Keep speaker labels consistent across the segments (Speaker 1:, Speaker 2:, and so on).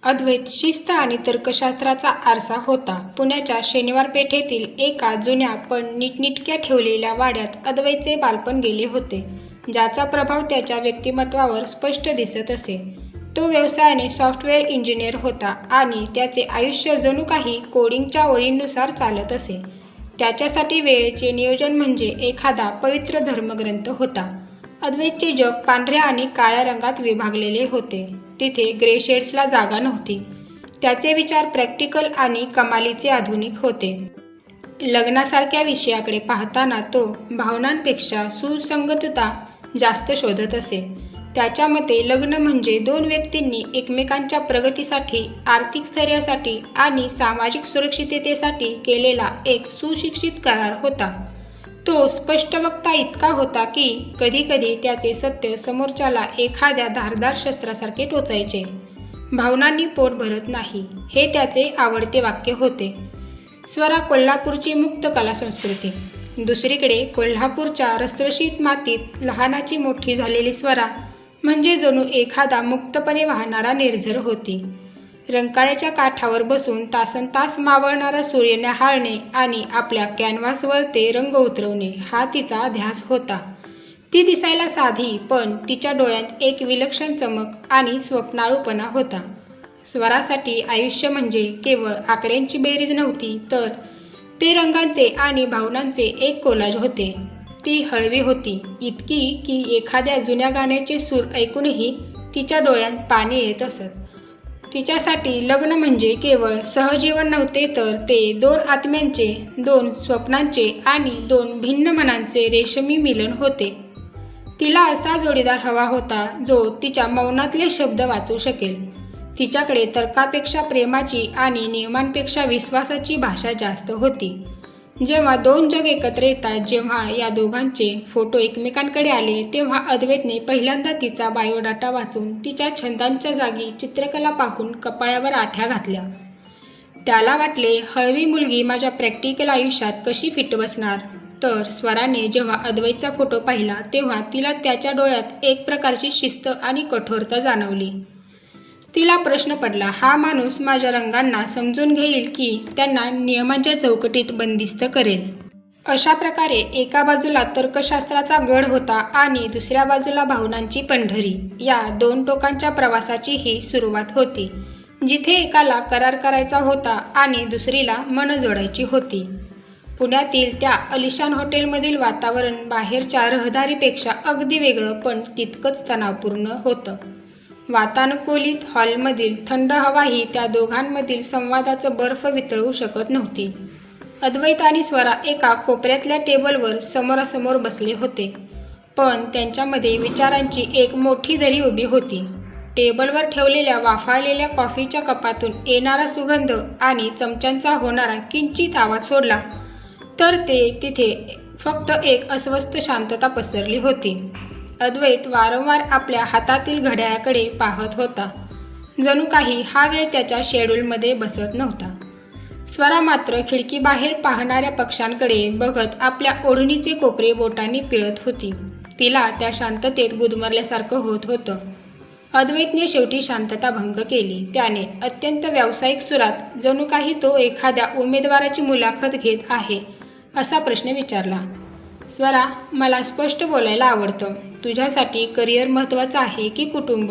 Speaker 1: अद्वैत शिस्त आणि तर्कशास्त्राचा आरसा होता. पुण्याच्या शनिवार पेठेतील एका जुन्या पण नीटनेटक्या ठेवलेल्या वाड्यात अद्वैतचे बालपण गेले होते, ज्याचा प्रभाव त्याच्या व्यक्तिमत्त्वावर स्पष्ट दिसत असे. तो व्यवसायाने सॉफ्टवेअर इंजिनियर होता आणि त्याचे आयुष्य जणू काही कोडिंगच्या ओळींनुसार चालत असे. त्याच्यासाठी वेळेचे नियोजन म्हणजे एखादा पवित्र धर्मग्रंथ होता. अद्वैतचे जग पांढऱ्या आणि काळ्या रंगात विभागलेले होते. तिथे ग्रे शेड्सला जागा नव्हती. त्याचे विचार प्रॅक्टिकल आणि कमालीचे आधुनिक होते. लग्नासारख्या विषयाकडे पाहताना तो भावनांपेक्षा सुसंगतता जास्त शोधत असे. त्याच्या मते लग्न म्हणजे दोन व्यक्तींनी एकमेकांच्या प्रगतीसाठी, आर्थिक स्थैर्यासाठी आणि सामाजिक सुरक्षिततेसाठी केलेला एक सुशिक्षित करार होता. तो स्पष्टवक्ता इतका होता की कधीकधी त्याचे सत्य समोरच्याला एखाद्या धारदार शस्त्रासारखे टोचायचे. भावनांनी पोट भरत नाही, हे त्याचे आवडते वाक्य होते. स्वरा कोल्हापूरची मुक्त कला संस्कृती. दुसरीकडे कोल्हापूरच्या रसरशीत मातीत लहानाची मोठी झालेली स्वरा म्हणजे जणू एखादा मुक्तपणे वाहणारा निर्झर होती. रंकाळ्याच्या काठावर बसून तासनतास मावळणारा सूर्य न्याहाळणे आणि आपल्या कॅनव्हासवर ते रंग उतरवणे हा तिचा ध्यास होता. ती दिसायला साधी, पण तिच्या डोळ्यात एक विलक्षण चमक आणि स्वप्नाळूपणा होता. स्वरासाठी आयुष्य म्हणजे केवळ आकड्यांची बेरीज नव्हती, तर ते रंगांचे आणि भावनांचे एक कोलाज होते. ती हळवी होती, इतकी की एखाद्या जुन्या गाण्याचे सूर ऐकूनही तिच्या डोळ्यात पाणी येत असत. तिच्यासाठी लग्न म्हणजे केवळ सहजीवन नव्हते, तर ते दोन आत्म्यांचे, दोन स्वप्नांचे आणि दोन भिन्न मनांचे रेशमी मिलन होते. तिला असा जोडीदार हवा होता जो तिच्या मौनातले शब्द वाचू शकेल. तिच्याकडे तर्कापेक्षा प्रेमाची आणि नियमांपेक्षा विश्वासाची भाषा जास्त होती. जेव्हा दोन जग एकत्र येतात, जेव्हा या दोघांचे फोटो एकमेकांकडे आले, तेव्हा अद्वैतने पहिल्यांदा तिचा बायोडाटा वाचून तिच्या छंदांच्या जागी चित्रकला पाहून कपाळावर आठ्या घातल्या. त्याला वाटले, हळवी मुलगी माझ्या प्रॅक्टिकल आयुष्यात कशी फिट बसणार. तर स्वराने जेव्हा अद्वैतचा फोटो पाहिला, तेव्हा तिला त्याच्या डोळ्यात एक प्रकारची शिस्त आणि कठोरता जाणवली. तिला प्रश्न पडला, हा माणूस माझ्या रंगांना समजून घेईल की त्यांना नियमांच्या चौकटीत बंदिस्त करेल. अशा प्रकारे एका बाजूला तर्कशास्त्राचा गड होता आणि दुसऱ्या बाजूला भावनांची पंढरी. या दोन टोकांच्या प्रवासाची ही सुरुवात होती, जिथे एकाला करार करायचा होता आणि दुसरीला मन जोडायची होती. पुण्यातील त्या अलिशान हॉटेलमधील वातावरण बाहेरच्या रहदारीपेक्षा अगदी वेगळं, पण तितकंच तणावपूर्ण होतं. वातानुकूलित हॉलमधील थंड हवाही त्या दोघांमधील संवादाचं बर्फ वितळवू शकत नव्हती. अद्वैत आणि स्वरा एका कोपऱ्यातल्या टेबलवर समोरासमोर बसले होते, पण त्यांच्यामध्ये विचारांची एक मोठी दरी उभी होती. टेबलवर ठेवलेल्या वाफाळलेल्या कॉफीच्या कपातून येणारा सुगंध आणि चमच्यांचा होणारा किंचित आवाज सोडला तर तिथे फक्त एक अस्वस्थ शांतता पसरली होती. अद्वैत वारंवार आपल्या हातातील घड्याळाकडे पाहत होता, जणू काही हा वेळ त्याच्या शेड्यूलमध्ये बसत नव्हता. स्वरा मात्र खिडकीबाहेर पाहणाऱ्या पक्ष्यांकडे बघत आपल्या ओढणीचे कोपरे बोटांनी पिळत होती. तिला त्या शांततेत गुदमरल्यासारखं होत होतं. अद्वैतने शेवटी शांतता भंग केली. त्याने अत्यंत व्यावसायिक सुरात, जणू काही तो एखाद्या उमेदवाराची मुलाखत घेत आहे असा प्रश्न विचारला, स्वरा, मला स्पष्ट बोलायला आवडतं. तुझ्यासाठी करिअर महत्त्वाचं आहे की कुटुंब?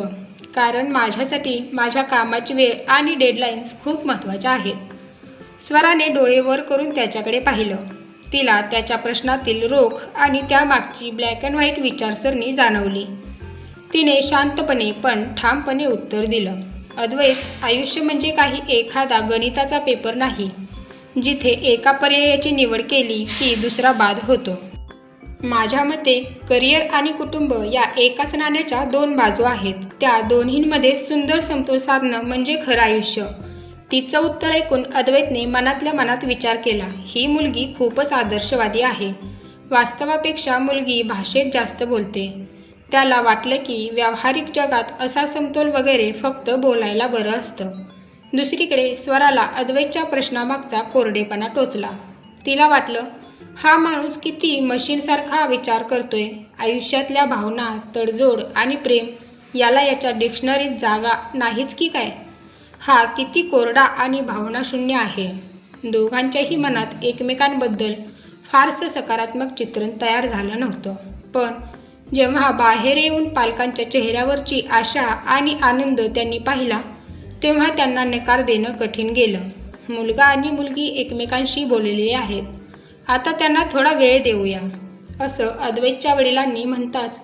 Speaker 1: कारण माझ्यासाठी माझ्या कामाची वेळ आणि डेडलाईन्स खूप महत्त्वाच्या आहेत. स्वराने डोळे वर करून त्याच्याकडे पाहिलं. तिला त्याच्या प्रश्नातील रोख आणि त्यामागची ब्लॅक अँड व्हाईट विचारसरणी जाणवली. तिने शांतपणे पण ठामपणे उत्तर दिलं, अद्वैत, आयुष्य म्हणजे काही एखादा गणिताचा पेपर नाही, जिथे एका पर्यायाची निवड केली की दुसरा बाद होतो. माझ्या मते करिअर आणि कुटुंब या एकाच नाण्याच्या दोन बाजू आहेत. त्या दोन्हींमध्ये सुंदर समतोल साधणं म्हणजे खरं आयुष्य. तिचं उत्तर ऐकून अद्वैतने मनातल्या मनात विचार केला, ही मुलगी खूपच आदर्शवादी आहे. वास्तवापेक्षा मुलगी भाषेत जास्त बोलते. त्याला वाटलं की व्यावहारिक जगात असा समतोल वगैरे फक्त बोलायला बरं असतं. दुसरीकडे स्वराला अद्वैतच्या प्रश्नामागचा कोरडेपणा टोचला. तिला वाटलं, हा माणूस किती मशीनसारखा विचार करतोय. आयुष्यातल्या भावना, तडजोड आणि प्रेम याला याच्या डिक्शनरीत जागा नाहीच की काय. हा किती कोरडा आणि भावनाशून्य आहे. दोघांच्याही मनात एकमेकांबद्दल फारसं सकारात्मक चित्रण तयार झालं नव्हतं. पण जेव्हा बाहेर येऊन पालकांच्या चेहऱ्यावरची आशा आणि आनंद त्यांनी पाहिला, तेव्हा त्यांना नकार देणं कठीण गेलं. मुलगा आणि मुलगी एकमेकांशी बोललेले आहेत. आता त्यांना थोडा वेळ देऊया, असं अद्वैतच्या वडिलांनी म्हणताच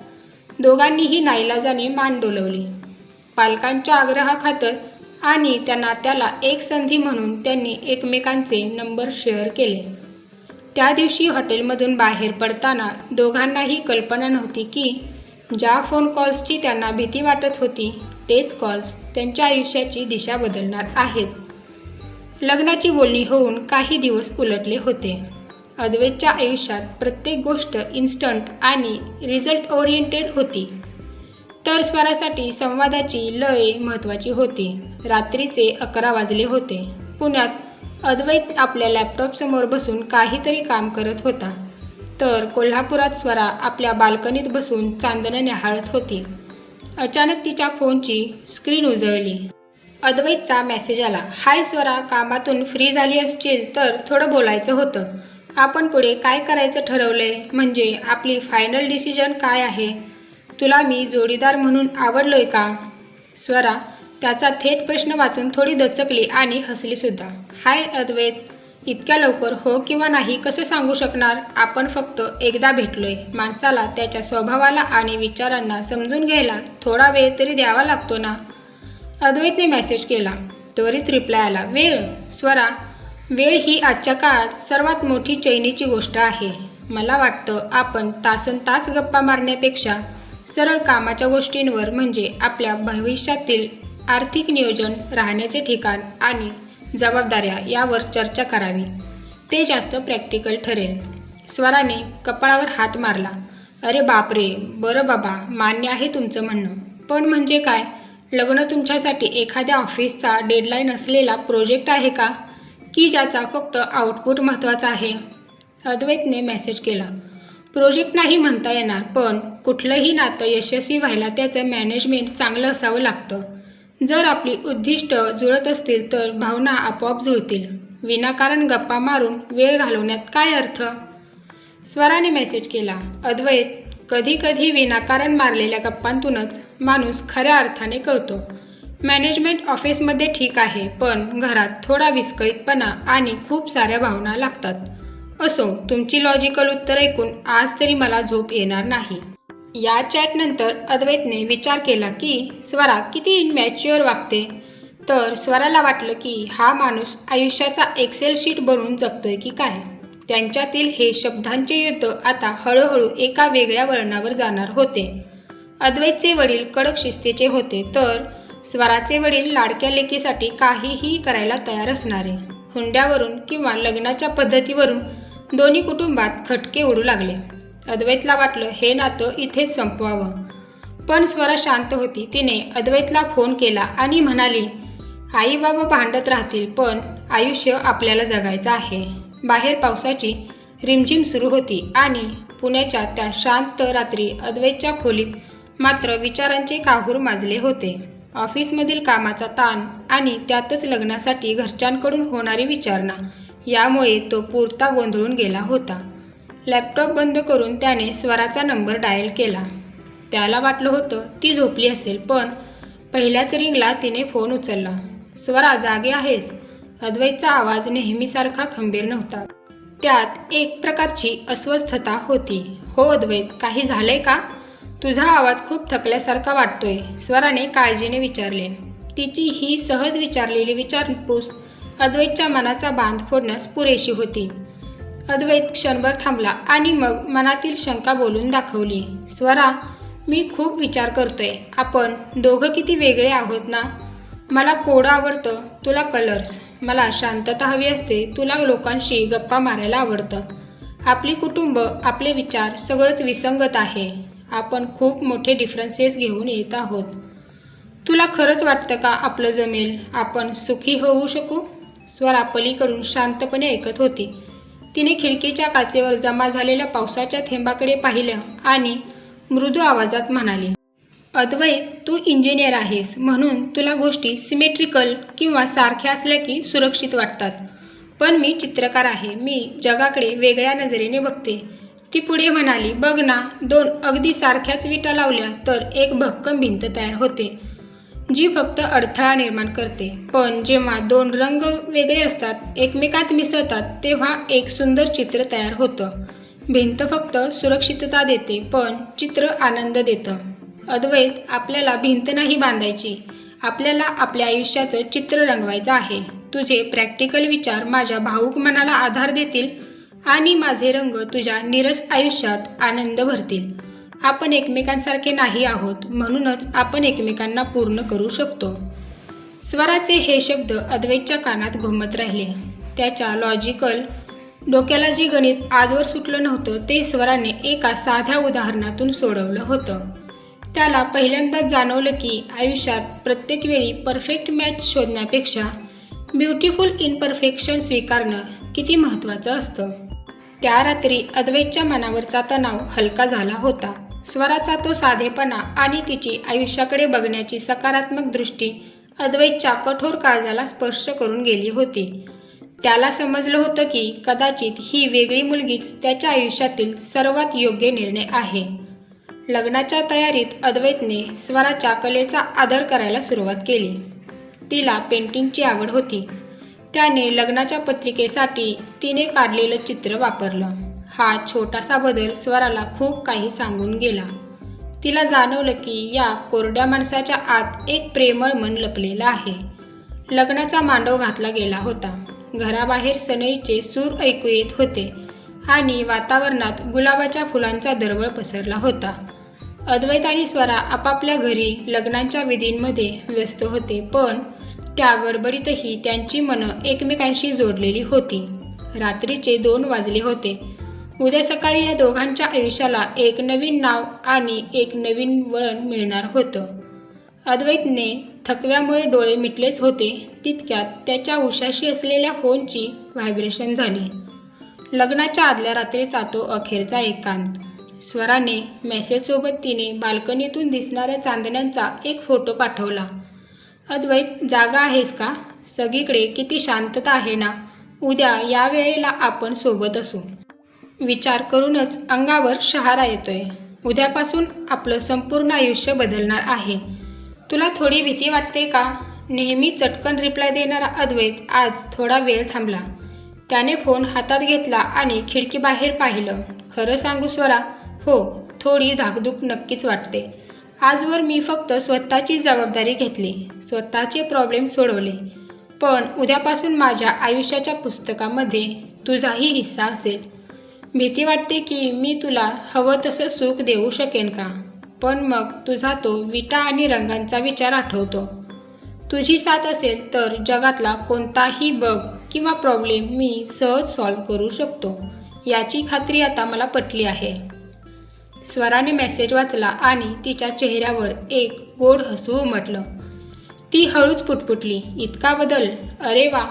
Speaker 1: दोघांनीही नाईलाजाने मान डोलवली. पालकांच्या आग्रहाखातर आणि त्या नात्याला एक संधी म्हणून त्यांनी एकमेकांचे नंबर शेअर केले. त्या दिवशी हॉटेलमधून बाहेर पडताना दोघांनाही कल्पना नव्हती की ज्या फोन कॉल्सची त्यांना भीती वाटत होती, तेच कॉल्स त्यांच्या आयुष्याची दिशा बदलणार आहेत. लग्नाची बोलणी होऊन काही दिवस उलटले होते. अद्वैतच्या आयुष्यात प्रत्येक गोष्ट इन्स्टंट आणि रिझल्ट ओरिएंटेड होती, तर स्वरासाठी संवादाची लय महत्त्वाची होती. रात्रीचे 11 वाजले होते. पुण्यात अद्वैत आपल्या लॅपटॉपसमोर बसून काहीतरी काम करत होता, तर कोल्हापुरात स्वरा आपल्या बाल्कनीत बसून चांदणं न्याहाळत होती. अचानक तिच्या फोनची स्क्रीन उजळली. अद्वैतचा मेसेज आला. हाय स्वरा, कामातून फ्री झाली असशील तर थोडं बोलायचं होतं. आपण पुढे काय करायचं ठरवलंय? म्हणजे आपली फायनल डिसिजन काय आहे? तुला मी जोडीदार म्हणून आवडलोय का? स्वरा त्याचा थेट प्रश्न वाचून थोडी दचकली आणि हसलीसुद्धा. हाय अद्वैत, इतक्या लवकर हो किंवा नाही कसं सांगू शकणार? आपण फक्त एकदा भेटलोय. माणसाला त्याच्या स्वभावाला आणि विचारांना समजून घ्यायला थोडा वेळ तरी द्यावा लागतो ना. अद्वैतने मेसेज केला. त्वरित रिप्लाय आला. वेळ? स्वरा, वेळ ही आजच्या काळात सर्वात मोठी चैनीची गोष्ट आहे. मला वाटतं आपण तासनतास गप्पा मारण्यापेक्षा सरळ कामाच्या गोष्टींवर, म्हणजे आपल्या भविष्यातील आर्थिक नियोजन, राहण्याचे ठिकाण आणि जबाबदाऱ्या यावर चर्चा करावी. ते जास्त प्रॅक्टिकल ठरेल. स्वराने कपाळावर हात मारला. अरे बापरे, बरं बाबा, मान्य आहे तुमचं म्हणणं. पण म्हणजे काय? लग्न तुमच्यासाठी एखाद्या ऑफिसचा डेडलाईन असलेला प्रोजेक्ट आहे का, की ज्याचा फक्त आउटपुट महत्त्वाचा आहे? अद्वैतने मेसेज केला. प्रोजेक्ट नाही म्हणता येणार, पण कुठलंही नातं यशस्वी व्हायला त्याचं मॅनेजमेंट चांगलं असावं लागतं. जर आपली उद्दिष्ट जुळत असतील तर भावना आपोआप जुळतील. विनाकारण गप्पा मारून वेळ घालवण्यात काय अर्थ? स्वराने मेसेज केला. अद्वैत, कधी कधी विनाकारण मारलेल्या गप्पांतूनच माणूस खऱ्या अर्थाने कळतो. मॅनेजमेंट ऑफिसमध्ये ठीक आहे, पण घरात थोडा विस्कळीतपणा आणि खूप साऱ्या भावना लागतात. असो, तुमची लॉजिकल उत्तर ऐकून आज तरी मला झोप येणार नाही. या चॅटनंतर अद्वैतने विचार केला की स्वरा किती इनमॅच्युअर वागते. तर स्वराला वाटलं की हा माणूस आयुष्याचा एक्सेल शीट बनवून जगतोय की काय. त्यांच्यातील हे शब्दांचे युद्ध आता हळूहळू एका वेगळ्या वळणावर जाणार होते. अद्वैतचे वडील कडक शिस्तीचे होते, तर स्वराचे वडील लाडक्या लेकीसाठी काहीही करायला तयार असणारे. हुंड्यावरून किंवा लग्नाच्या पद्धतीवरून दोन्ही कुटुंबात खटके उडू लागले. अद्वैतला वाटलं हे नातं इथेच संपवावं. पण स्वरा शांत होती. तिने अद्वैतला फोन केला आणि म्हणाली, आई बाबा भांडत राहतील, पण आयुष्य आपल्याला जगायचं आहे. बाहेर पावसाची रिमझिम सुरू होती आणि पुण्याच्या त्या शांत रात्री अद्वैतच्या खोलीत मात्र विचारांचे काहूर माजले होते. ऑफिसमधील कामाचा ताण आणि त्यातच लग्नासाठी घरच्यांकडून होणारी विचारणा यामुळे तो पुरता गोंधळून गेला होता. लॅपटॉप बंद करून त्याने स्वराचा नंबर डायल केला. त्याला वाटलं होतं ती झोपली असेल, पण पहिल्याच रिंगला तिने फोन उचलला. स्वरा, जागे आहेस? अद्वैतचा आवाज नेहमीसारखा खंबीर नव्हता. त्यात एक प्रकारची अस्वस्थता होती. हो अद्वैत, काही झालंय का? तुझा आवाज खूप थकल्यासारखा वाटतोय, स्वराने काळजीने विचारले. तिची ही सहज विचारलेली विचारपूस अद्वैतच्या मनाचा बांध फोडण्यास पुरेशी होती. अद्वैत क्षणभर थांबला आणि मग मनातील शंका बोलून दाखवली. स्वरा, मी खूप विचार करतोय. आपण दोघं किती वेगळे आहोत ना. मला कोडं आवडतं, तुला कलर्स. मला शांतता हवी असते, तुला लोकांशी गप्पा मारायला आवडतं. आपली कुटुंब, आपले विचार सगळंच विसंगत आहे. आपण खूप मोठे डिफरन्सेस घेऊन येत आहोत. तुला खरंच वाटतं का आपलं जमेल, आपण सुखी होऊ शकू? स्वरा पलीकडून शांतपणे ऐकत होती. तिने खिडकीच्या काचेवर जमा झालेल्या पावसाच्या थेंबाकडे पाहिलं आणि मृदू आवाजात म्हणाली, अद्वैत, तू इंजिनियर आहेस म्हणून तुला गोष्टी सिमेट्रिकल किंवा सारख्या असल्या की सुरक्षित वाटतात. पण मी चित्रकार आहे. मी जगाकडे वेगळ्या नजरेने बघते. ती पुढे म्हणाली, बघ ना, 2 अगदी सारख्याच विटा लावल्या तर एक भक्कम भिंत तयार होते, जी फक्त अडथळा निर्माण करते. पण जेव्हा 2 रंग वेगळे असतात, एकमेकात मिसळतात, तेव्हा एक सुंदर चित्र तयार होतं. भिंत फक्त सुरक्षितता देते, पण चित्र आनंद देतं. अद्वैत, आपल्याला भिंत नाही बांधायची. आपल्याला आपल्या आयुष्याचं चित्र रंगवायचं आहे. तुझे प्रॅक्टिकल विचार माझ्या भावूक मनाला आधार देतील आणि माझे रंग तुझ्या नीरस आयुष्यात आनंद भरतील. आपण एकमेकांसारखे नाही आहोत, म्हणूनच आपण एकमेकांना पूर्ण करू शकतो. स्वराचे हे शब्द अद्वैतच्या कानात घुमत राहिले. त्याच्या लॉजिकल डोक्याला जे गणित आजवर सुटलं नव्हतं, ते स्वराने एका साध्या उदाहरणातून सोडवलं होतं. त्याला पहिल्यांदाच जाणवलं की आयुष्यात प्रत्येक वेळी परफेक्ट मॅच शोधण्यापेक्षा ब्युटिफुल इम्परफेक्शन स्वीकारणं किती महत्त्वाचं असतं. त्या रात्री अद्वैतच्या मनावरचा तणाव हलका झाला होता. स्वराचा तो साधेपणा आणि तिची आयुष्याकडे बघण्याची सकारात्मक दृष्टी अद्वैतच्या कठोर काळजाला स्पर्श करून गेली होती. त्याला समजलं होतं की कदाचित ही वेगळी मुलगीच त्याच्या आयुष्यातील सर्वात योग्य निर्णय आहे. लग्नाच्या तयारीत अद्वैतने स्वराच्या कलेचा आदर करायला सुरुवात केली. तिला पेंटिंगची आवड होती. त्याने लग्नाच्या पत्रिकेसाठी तिने काढलेलं चित्र वापरलं. हा छोटासा बदल स्वराला खूप काही सांगून गेला. तिला जाणवलं की या कोरड्या माणसाच्या आत एक प्रेमळ मन लपलेलं आहे. लग्नाचा मांडव घातला गेला होता. घराबाहेर सनईचे सूर ऐकू येत होते आणि वातावरणात गुलाबाच्या फुलांचा दरवळ पसरला होता. अद्वैत आणि स्वरा आपापल्या घरी लग्नाच्या विधींमध्ये व्यस्त होते, पण त्या गडबडीतही त्यांची मनं एकमेकांशी जोडलेली होती. रात्रीचे 2 वाजले होते. उद्या सकाळी या दोघांच्या आयुष्याला एक नवीन नाव आणि एक नवीन वळण मिळणार होतं. अद्वैतने थकव्यामुळे डोळे मिटलेच होते, तितक्यात त्याच्या उशाशी असलेल्या फोनची व्हायब्रेशन झाली. लग्नाच्या आदल्या रात्रीचा तो अखेरचा एकांत. स्वराने मेसेजसोबत तिने बाल्कनीतून दिसणाऱ्या चांदण्यांचा एक फोटो पाठवला. अद्वैत, जागा आहेस का? सगळीकडे किती शांतता आहे ना. उद्या या वेळेला आपण सोबत असू. विचार करूनच अंगावर शहारा येतोय. उद्यापासून आपलं संपूर्ण आयुष्य बदलणार आहे. तुला थोडी भीती वाटते का? नेहमी चटकन रिप्लाय देणारा अद्वैत आज थोडा वेळ थांबला. त्याने फोन हातात घेतला आणि खिडकीबाहेर पाहिलं. खरं सांगू स्वरा, हो, थोडी धाकधूक नक्कीच वाटते. आजवर मी फक्त स्वतःची जबाबदारी घेतली, स्वतःचे प्रॉब्लेम सोडवले. पण उद्यापासून माझ्या आयुष्याच्या पुस्तकामध्ये तुझाही हिस्सा असेल. भीती वाटते की मी तुला हवं तसं सुख देऊ शकेन का? पण मग तुझा तो विटा आणि रंगांचा विचार आठवतो. तुझी साथ असेल तर जगातला कोणताही बग किंवा प्रॉब्लेम मी सहज सॉल्व्ह करू शकतो, याची खात्री आता मला पटली आहे. स्वराने मेसेज वाचला आणि तिच्या चेहऱ्यावर एक गोड हसू उमटलं. ती हळूच पुटपुटली, इतका बदल? अरे वा,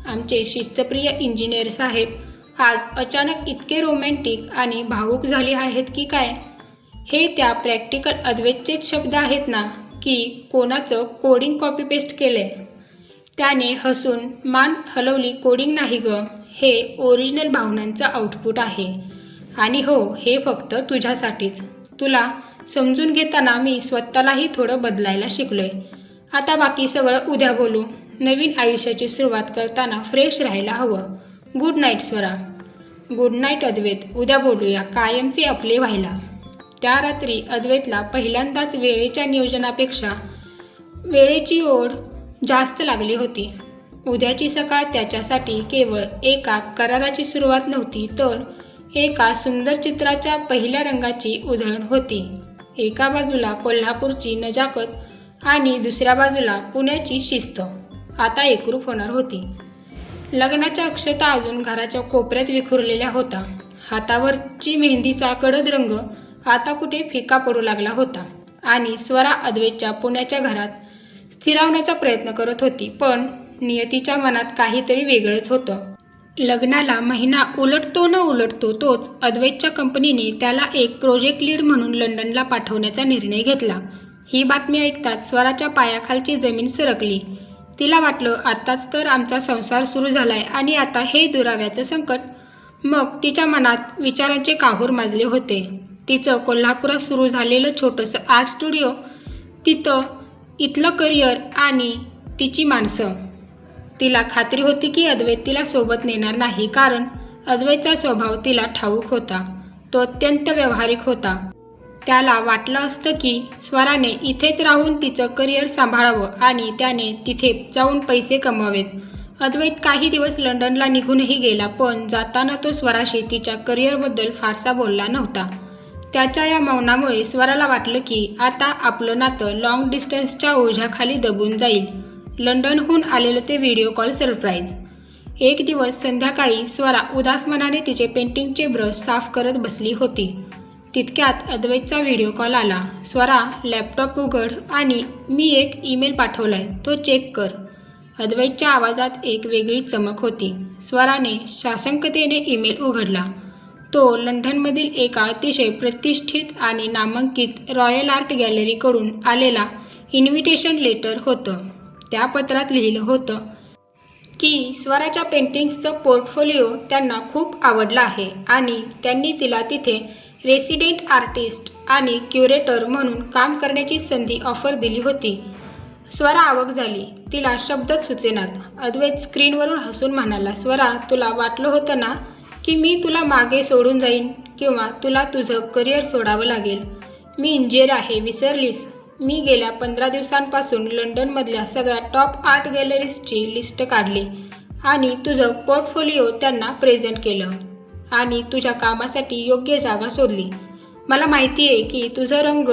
Speaker 1: आमचे शिस्तप्रिय इंजिनियर साहेब आज अचानक इतके रोमॅन्टिक आणि भावूक झाले आहेत की काय? हे त्या प्रॅक्टिकल अद्वैतचेच शब्द आहेत ना, की कोणाचं कोडिंग कॉपी पेस्ट केलंय? त्याने हसून मान हलवली. कोडिंग नाही ग, हे ओरिजिनल भावनांचं आउटपुट आहे. आणि हो, हे फक्त तुझ्यासाठीच. तुला समजून घेताना मी स्वतःलाही थोडं बदलायला शिकलोय. आता बाकी सगळं उद्या बोलू. नवीन आयुष्याची सुरुवात करताना फ्रेश राहायला हवं. Good night Swara. Good night Advait. उद्या बोलूया, कायमचे आपले व्हायला. त्या रात्री अद्वैतला पहिल्यांदाच वेळेच्या नियोजनापेक्षा वेळेची ओढ जास्त लागली होती. उद्याची सकाळ त्याच्यासाठी केवळ एका कराराची सुरुवात नव्हती, तर एका सुंदर चित्राच्या पहिल्या रंगाची उधळण होती. एका बाजूला कोल्हापूरची नजाकत आणि दुसऱ्या बाजूला पुण्याची शिस्त आता एकरूप होणार होती. लग्नाच्या अक्षता अजून घराच्या कोपऱ्यात विखुरलेल्या होता. हातावरची मेहंदीचा गडद रंग आता कुठे फिका पडू लागला होता आणि स्वरा अद्वैतच्या पुण्याच्या घरात स्थिरावण्याचा प्रयत्न करत होती. पण नियतीच्या मनात काहीतरी वेगळंच होतं. लग्नाला महिना उलटतो न उलटतो तोच अद्वैतच्या कंपनीने त्याला एक प्रोजेक्ट लीड म्हणून लंडनला पाठवण्याचा निर्णय घेतला. ही बातमी ऐकताच स्वराच्या पायाखालची जमीन सरकली. तिला वाटलं, आताच तर आमचा संसार सुरू झालाय आणि आता हे दुराव्याचं संकट. मग तिच्या मनात विचारांचे काहूर माजले होते. तिचं कोल्हापुरात सुरू झालेलं छोटंसं आर्ट स्टुडिओ, इथलं करिअर आणि तिची माणसं. तिला खात्री होती की अद्वैत तिला सोबत नेणार नाही, कारण अद्वैतचा स्वभाव तिला ठाऊक होता. तो अत्यंत व्यावहारिक होता. त्याला वाटलं असतं की स्वराने इथेच राहून तिचं करिअर सांभाळावं आणि त्याने तिथे जाऊन पैसे कमवावेत. अद्वैत काही दिवस लंडनला निघूनही गेला, पण जाताना तो स्वराशी तिच्या करिअरबद्दल फारसा बोलला नव्हता. त्याच्या या मौनामुळे स्वराला वाटलं की आता आपलं नातं लॉंग डिस्टन्सच्या ओझ्याखाली दबून जाईल. लंडनहून आलेलं ते व्हिडिओ कॉल सरप्राईज. एक दिवस संध्याकाळी स्वरा उदास मनाने तिचे पेंटिंगचे ब्रश साफ करत बसली होती. तितक्यात अद्वैतचा व्हिडिओ कॉल आला. स्वरा, लॅपटॉप उघड आणि मी एक ईमेल पाठवलाय, तो चेक कर. अद्वैतच्या आवाजात एक वेगळी चमक होती. स्वराने साशंकतेने ईमेल उघडला. तो लंडनमधील एका अतिशय प्रतिष्ठित आणि नामांकित रॉयल आर्ट गॅलरीकडून आलेला इन्व्हिटेशन लेटर होतं. त्या पत्रात लिहिलं होतं की स्वराच्या पेंटिंग्सचं पोर्टफोलिओ त्यांना खूप आवडला आहे आणि त्यांनी तिला तिथे रेसिडेंट आर्टिस्ट आणि क्युरेटर म्हणून काम करण्याची संधी ऑफर दिली होती. स्वरा अवाक झाली. तिला शब्दच सुचेनात. अद्वैत स्क्रीनवरून हसून म्हणाला, स्वरा, तुला वाटलं होतं ना की मी तुला मागे सोडून जाईन किंवा तुला तुझं करिअर सोडावं लागेल. मी इंजिनियर आहे, विसरलीस? मी गेल्या 15 दिवसांपासून लंडनमधल्या सगळ्या टॉप आर्ट गॅलरीजची लिस्ट काढली आणि तुझं पोर्टफोलिओ त्यांना प्रेझेंट केलं आणि तुझ्या कामासाठी योग्य जागा शोधली. मला माहिती आहे की तुझं रंग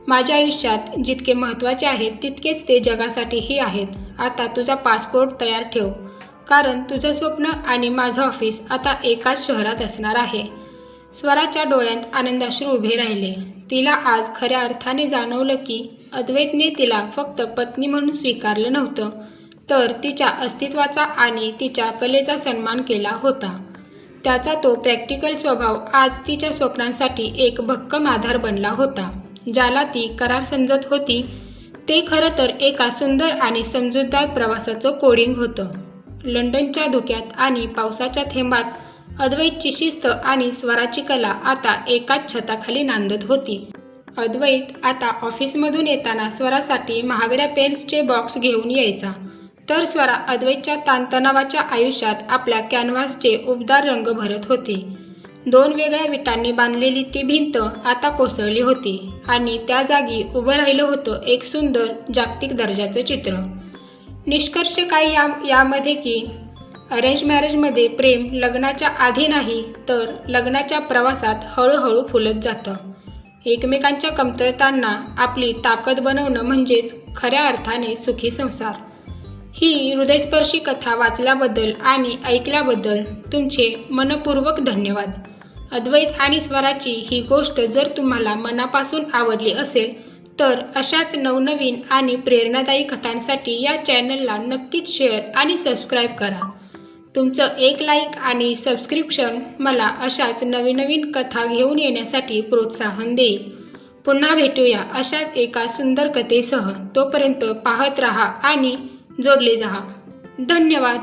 Speaker 1: माझ्या आयुष्यात जितके महत्त्वाचे आहेत तितकेच ते जगासाठीही आहेत. आता तुझा पासपोर्ट तयार ठेव, कारण तुझं स्वप्न आणि माझं ऑफिस आता एकाच शहरात असणार आहे. स्वराच्या डोळ्यात आनंदाश्रू उभे राहिले. तिला आज खऱ्या अर्थाने जाणवलं की अद्वैतने तिला फक्त पत्नी म्हणून स्वीकारलं नव्हतं, तर तिच्या अस्तित्वाचा आणि तिच्या कलेचा सन्मान केला होता. त्याचा तो प्रॅक्टिकल स्वभाव आज तिच्या स्वप्नांसाठी एक भक्कम आधार बनला होता. ज्याला ती करार समजत होती ते खरं तर एका सुंदर आणि समजूतदार प्रवासाचं कोडिंग होतं. लंडनच्या धुक्यात आणि पावसाच्या थेंबात अद्वैतची शिस्त आणि स्वराची कला आता एकाच छताखाली नांदत होती. अद्वैत आता ऑफिसमधून येताना स्वरासाठी महागड्या पेन्सचे बॉक्स घेऊन यायचा, तर स्वरा अद्वैतच्या ताणतणावाच्या आयुष्यात आपल्या कॅनव्हासचे उबदार रंग भरत होती. 2 वेगळ्या विटांनी बांधलेली ती भिंत आता कोसळली होती आणि त्या जागी उभं राहिलं होतं एक सुंदर जागतिक दर्जाचं चित्र. निष्कर्ष काय यामध्ये की अरेंज मॅरेजमध्ये प्रेम लग्नाच्या आधी नाही, तर लग्नाच्या प्रवासात हळूहळू फुलत जातं. एकमेकांच्या कमतरतांना आपली ताकद बनवणं म्हणजेच खऱ्या अर्थाने सुखी संसार. ही हृदयस्पर्शी कथा वाचल्याबद्दल आणि ऐकल्याबद्दल तुमचे मनपूर्वक धन्यवाद. अद्वैत आणि स्वराची ही गोष्ट जर तुम्हाला मनापासून आवडली असेल तर अशाच नवनवीन आणि प्रेरणादायी कथांसाठी या चॅनलला नक्कीच शेअर आणि सबस्क्राईब करा. तुमचं एक लाईक आणि सबस्क्रिप्शन मला अशाच नवीन कथा घेऊन येण्यासाठी प्रोत्साहन देईल. पुन्हा भेटूया अशाच एका सुंदर कथेसह. तोपर्यंत पाहत राहा आणि जोडले जा. धन्यवाद.